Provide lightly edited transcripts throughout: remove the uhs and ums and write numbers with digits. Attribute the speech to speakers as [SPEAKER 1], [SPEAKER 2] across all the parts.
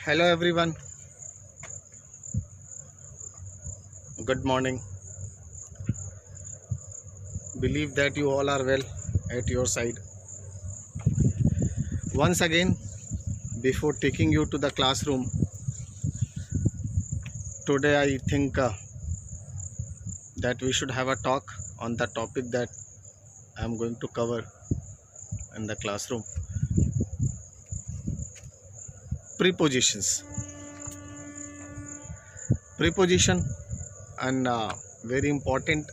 [SPEAKER 1] Hello everyone, good morning. Believe that you all are well at your side. Once again, before taking you to the classroom, today I think that we should have a talk on the topic that I am going to cover in the classroom. Prepositions. Preposition, and very important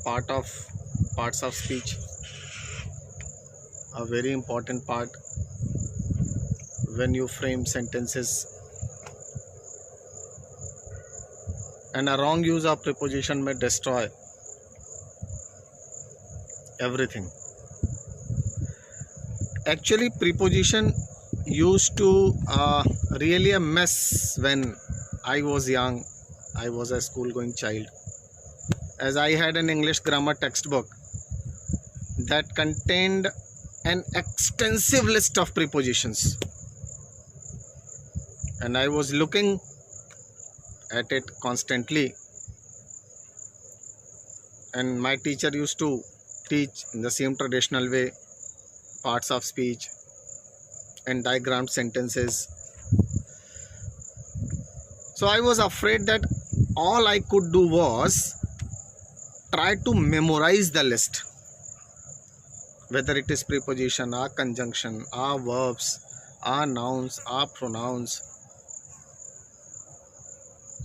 [SPEAKER 1] parts of speech. A very important part when you frame sentences, and a wrong use of preposition may destroy everything. Actually, preposition used to really a mess when I was young. I was a school going child, as I had an English grammar textbook that contained an extensive list of prepositions, and I was looking at it constantly, and my teacher used to teach in the same traditional way parts of speech and diagrammed sentences. So I was afraid that all I could do was try to memorize the list, whether it is preposition or conjunction or verbs or nouns or pronouns.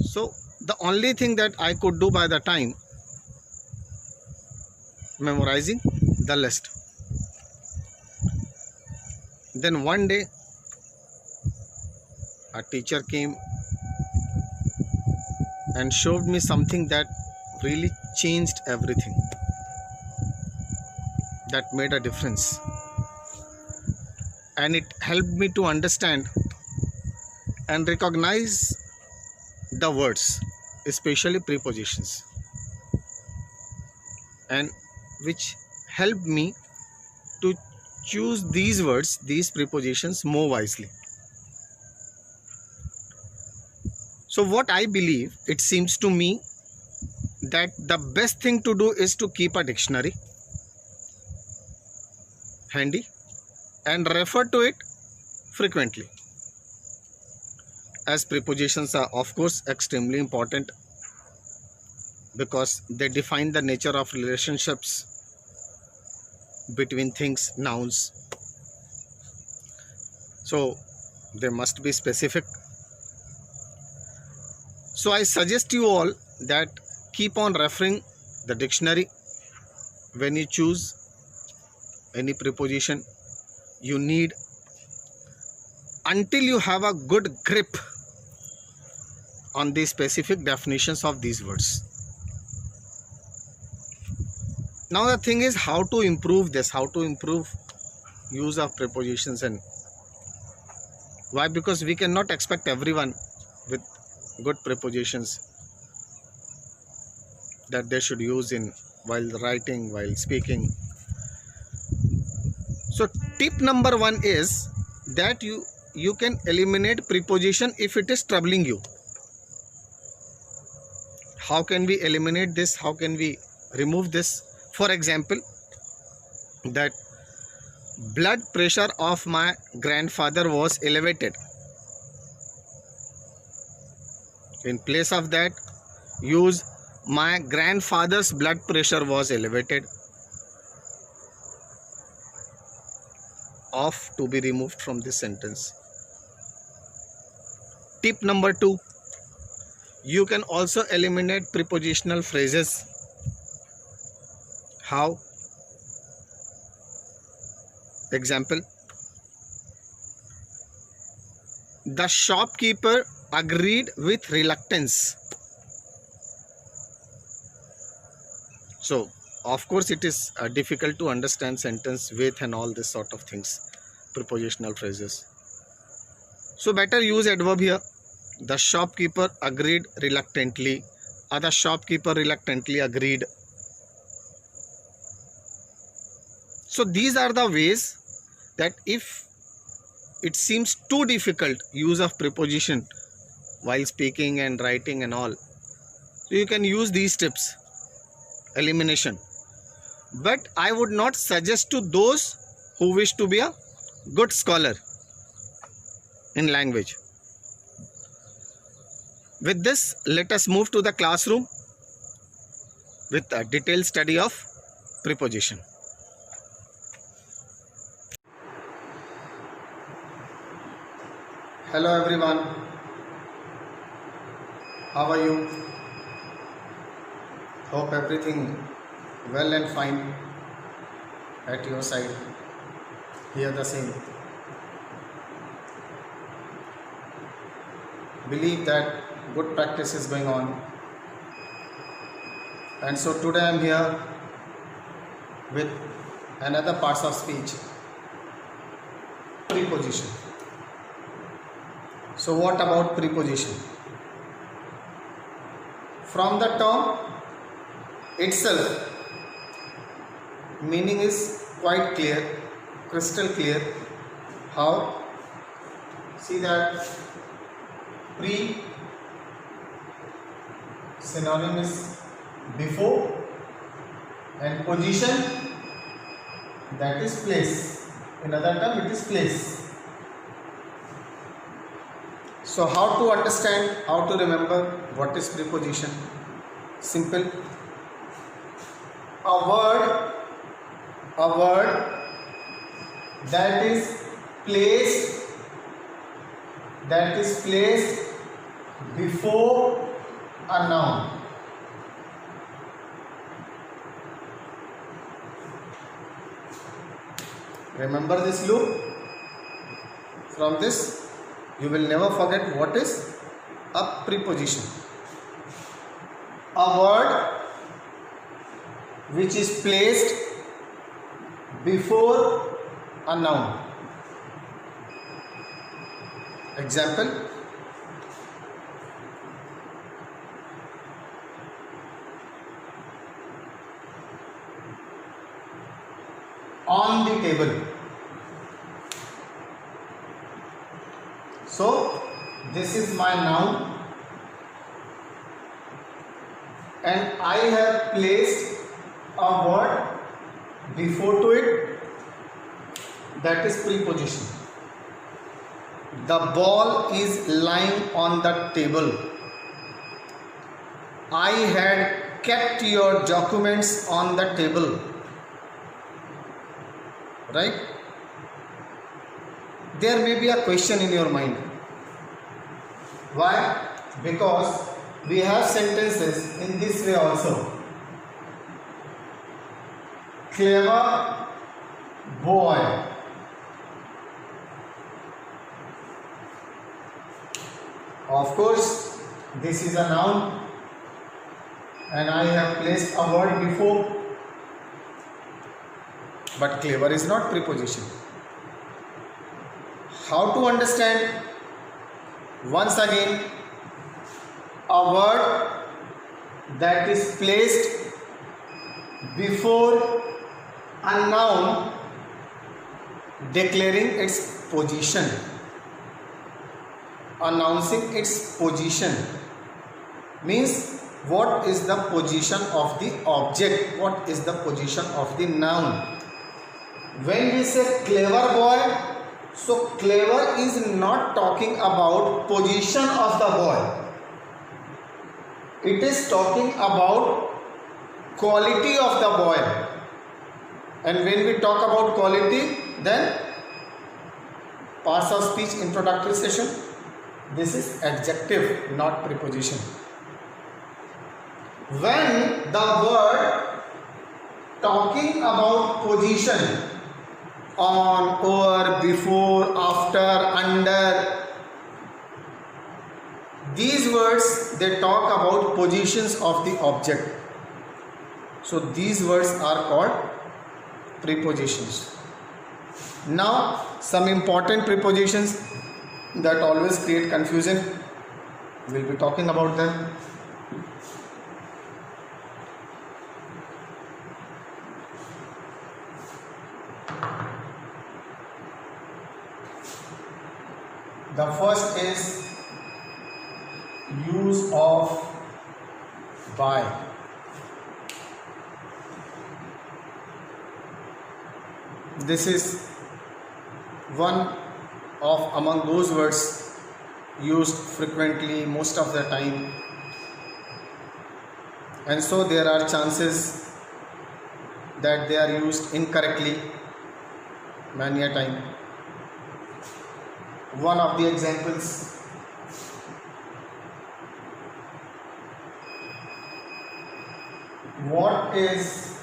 [SPEAKER 1] So the only thing that I could do by the time, memorizing the list. Then one day a teacher came and showed me something that really changed everything, that made a difference, and it helped me to understand and recognize the words, especially prepositions, and which helped me to choose these words, these prepositions more wisely. So what I believe, it seems to me that the best thing to do is to keep a dictionary handy and refer to it frequently, as prepositions are of course extremely important because they define the nature of relationships between things, nouns. So they must be specific. So I suggest you all that keep on referring the dictionary when you choose any preposition you need, until you have a good grip on the specific definitions of these words. Now the thing is how to improve this, how to improve use of prepositions. And why? Because we cannot expect everyone with good prepositions that they should use in while writing, while speaking. So tip number one is that you can eliminate preposition if it is troubling you. How can we eliminate this? How can we remove this? For example, that blood pressure of my grandfather was elevated. In place of that, use my grandfather's blood pressure was elevated. Off to be removed from this sentence. Tip number two, you can also eliminate prepositional phrases. How? Example, the shopkeeper agreed with reluctance. So of course it is difficult to understand sentence with and all this sort of things, prepositional phrases. So better use adverb here. The shopkeeper agreed reluctantly, or the shopkeeper reluctantly agreed. So these are the ways that if it seems too difficult use of preposition while speaking and writing and all. So you can use these tips, elimination. But I would not suggest to those who wish to be a good scholar in language. With this, let us move to the classroom with a detailed study of preposition. Hello everyone. How are you? Hope everything well and fine at your side. Here the same. Believe that good practice is going on. And so today I am here with another parts of speech. Preposition. So what about preposition? From the term itself, meaning is quite clear, crystal clear. How? See that pre synonym is before, and position, that is place. In other term, it is place. So how to understand, how to remember what is preposition? Simple. A word that is placed before a noun. Remember this loop. From this you will never forget what is a preposition. A word which is placed before a noun. Example: on the table. So this is my noun, and I have placed a word before to it, that is preposition. The ball is lying on the table. I had kept your documents on the table. Right? There may be a question in your mind. Why? Because we have sentences in this way also. Clever boy. Of course, this is a noun and I have placed a word before. But clever is not preposition. How to understand? Once again, a word that is placed before a noun declaring its position, announcing its position, means what is the position of the object, what is the position of the noun. When we say clever boy, so clever is not talking about position of the boy. It is talking about quality of the boy. And when we talk about quality, then parts of speech introductory session, this is adjective, not preposition. When the word talking about position, on, over, before, after, under, these words, they talk about positions of the object. So these words are called prepositions. Now some important prepositions that always create confusion, we'll be talking about them. The first is use of by. This is one of among those words used frequently most of the time, and so there are chances that they are used incorrectly many a time. One of the examples: what is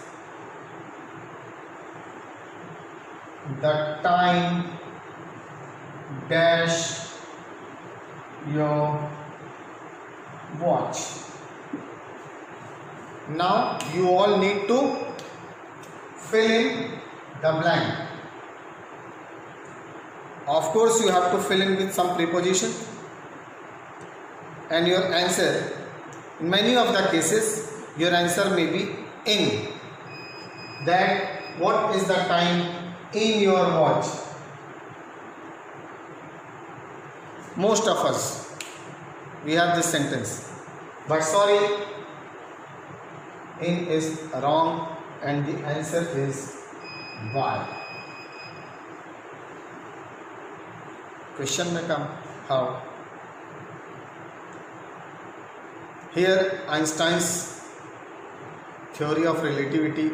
[SPEAKER 1] the time dash your watch? Now you all need to fill in the blank. Of course you have to fill in with some preposition, and your answer, in many of the cases your answer may be in. That what is the time in your watch? Most of us, we have this sentence, but sorry, in is wrong and the answer is by. Question may come, how? Here Einstein's theory of relativity,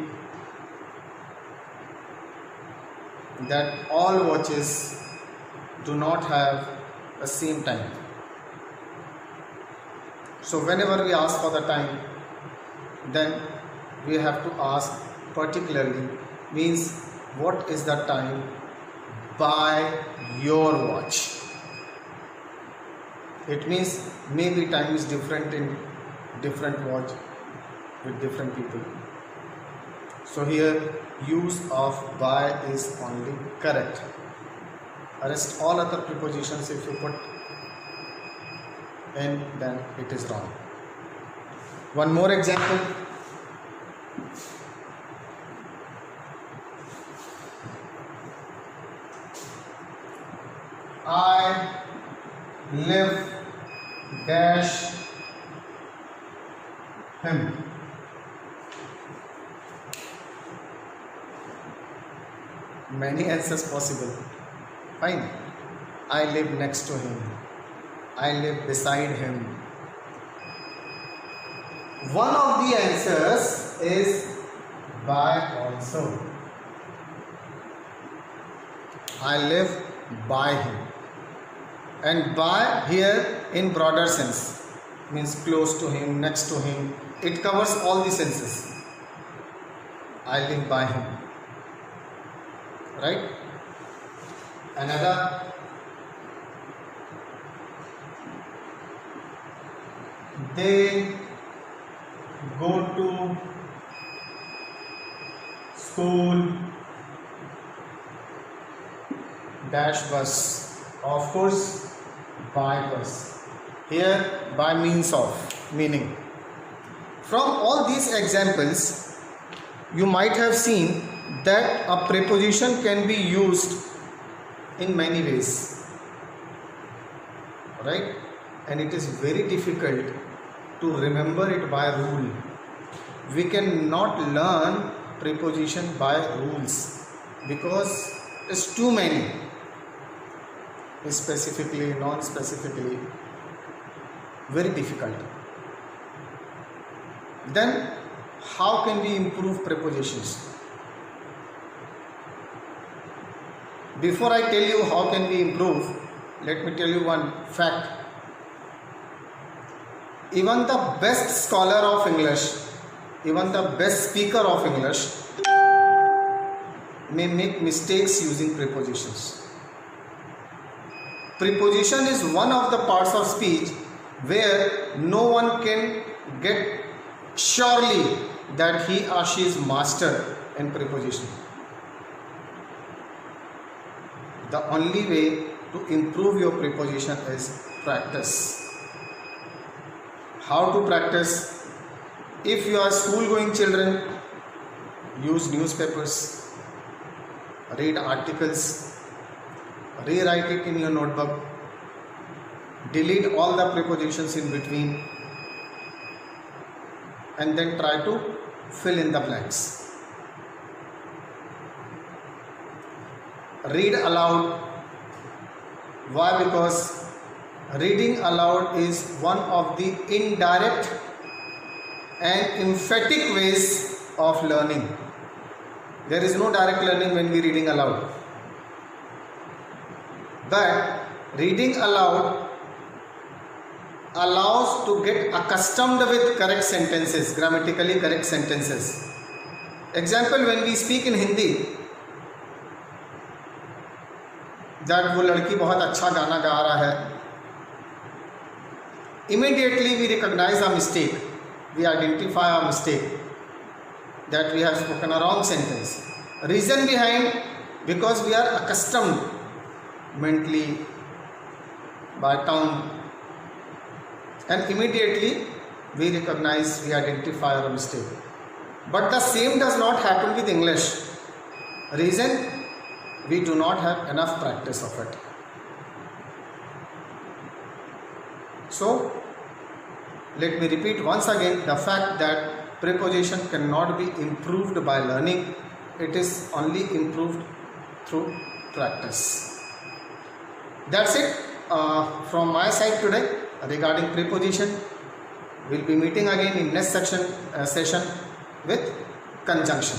[SPEAKER 1] that all watches do not have the same time. So whenever we ask for the time, then we have to ask particularly, means what is the time by your watch. It means maybe time is different in different watch with different people. So here use of by is only correct. Rest all other prepositions, if you put in, then it is wrong. One more example. I live dash him. Many answers possible. Fine. I live next to him. I live beside him. One of the answers is by also. I live by him. And by here in broader sense means close to him, next to him. It covers all the senses. I live by him. Right? Another, they go to school dash bus. Of course, by bus. Here by means of, meaning. From all these examples, you might have seen that a preposition can be used in many ways, right? And it is very difficult to remember it by rule. We cannot learn preposition by rules because it's too many, specifically, non-specifically, very difficult. Then how can we improve prepositions? Before I tell you how can we improve, let me tell you one fact. Even the best scholar of English, even the best speaker of English may make mistakes using prepositions. Preposition is one of the parts of speech where no one can get surely that he or she is master in preposition. The only way to improve your preposition is practice. How to practice? If you are school going children, use newspapers, read articles, rewrite it in your notebook, delete all the prepositions in between, and then try to fill in the blanks. Read aloud. Why? Because reading aloud is one of the indirect and emphatic ways of learning. There is no direct learning when we are reading aloud. But reading aloud allows to get accustomed with correct sentences, grammatically correct sentences. Example, when we speak in Hindi, that वो लड़की बहुत अच्छा गाना गा रहा है, immediately we recognize a mistake, we identify a mistake, that we have spoken a wrong sentence. Reason behind, because we are accustomed mentally by tongue, and immediately we recognize, we identify a mistake. But the same does not happen with English. Reason, we do not have enough practice of it. So let me repeat once again, the fact that preposition cannot be improved by learning, it is only improved through practice. That's it from my side today regarding preposition. We'll be meeting again in next session with conjunction.